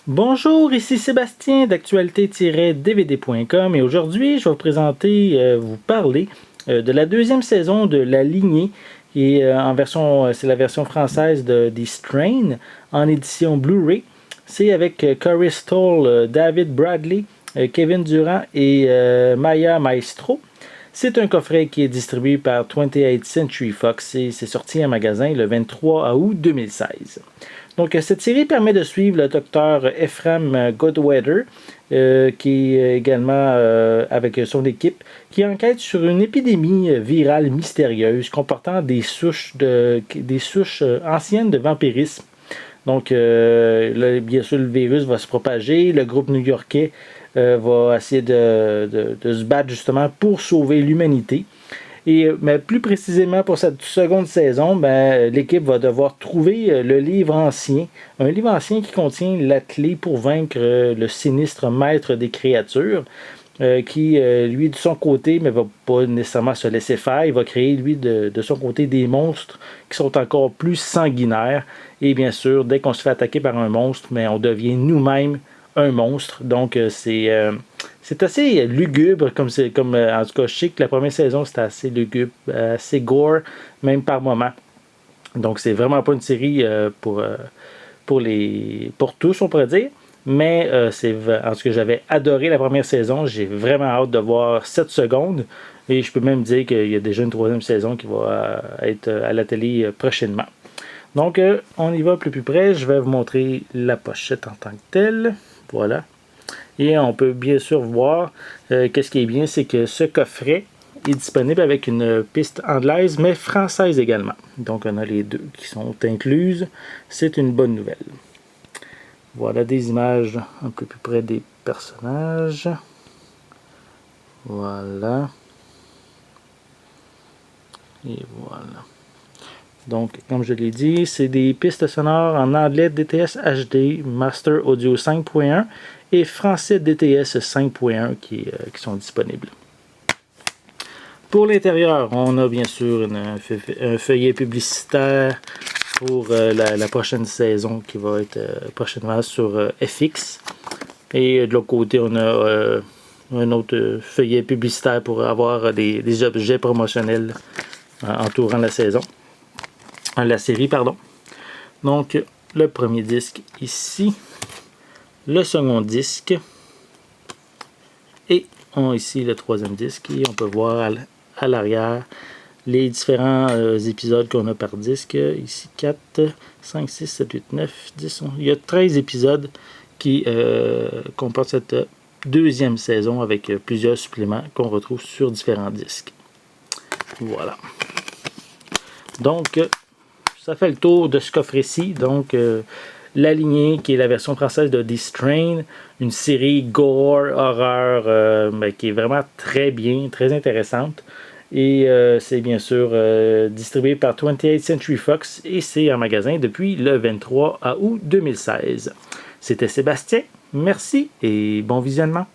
Bonjour, ici Sébastien d'actualité-dvd.com et aujourd'hui je vais vous présenter, vous parler de la deuxième saison de La Lignée qui est c'est la version française de The Strain en édition Blu-ray. C'est avec Corey Stoll, David Bradley, Kevin Durant et Maya Maestro. C'est un coffret qui est distribué par 28th Century Fox et c'est sorti en magasin le 23 août 2016. Donc, cette série permet de suivre le docteur Ephraim Goodweather, qui est également avec son équipe, qui enquête sur une épidémie virale mystérieuse comportant des souches anciennes de vampirisme. Donc, là, bien sûr, le virus va se propager. Le groupe new-yorkais va essayer de se battre justement pour sauver l'humanité. Mais plus précisément pour cette seconde saison, l'équipe va devoir trouver le livre ancien. Un livre ancien qui contient la clé pour vaincre le sinistre maître des créatures. Qui, lui, de son côté, ne va pas nécessairement se laisser faire. Il va créer, lui, de son côté, des monstres qui sont encore plus sanguinaires. Et bien sûr, dès qu'on se fait attaquer par un monstre, on devient nous-mêmes un monstre. Donc, c'est assez lugubre, en tout cas, je sais que la première saison, c'était assez lugubre, assez gore, même par moments. Donc, c'est vraiment pas une série pour tous, on pourrait dire. Mais en tout cas, j'avais adoré la première saison. J'ai vraiment hâte de voir cette seconde. Et je peux même dire qu'il y a déjà une troisième saison qui va être à la télé prochainement. Donc, on y va un peu plus près. Je vais vous montrer la pochette en tant que telle. Voilà. Et on peut bien sûr voir qu'est-ce qui est bien, c'est que ce coffret est disponible avec une piste anglaise, mais française également. Donc, on a les deux qui sont incluses. C'est une bonne nouvelle. Voilà des images un peu plus près des personnages. Voilà. Et voilà. Donc, comme je l'ai dit, c'est des pistes sonores en anglais DTS HD, Master Audio 5.1 et français DTS 5.1 qui sont disponibles. Pour l'intérieur, on a bien sûr un feuillet publicitaire pour la prochaine saison qui va être prochainement sur FX. Et de l'autre côté, on a un autre feuillet publicitaire pour avoir des objets promotionnels entourant la série. Donc, le premier disque ici, le second disque, et ici le troisième disque. Et on peut voir à l'arrière les différents épisodes qu'on a par disque. Ici 4, 5, 6, 7, 8, 9, 10, 11. Il y a 13 épisodes qui comportent cette deuxième saison avec plusieurs suppléments qu'on retrouve sur différents disques. Voilà. Donc, ça fait le tour de ce coffret-ci. Donc, La Lignée, qui est la version française de The Strain, une série gore, horreur, qui est vraiment très bien, très intéressante. Et c'est bien sûr distribué par 28th Century Fox et c'est en magasin depuis le 23 août 2016. C'était Sébastien, merci et bon visionnement.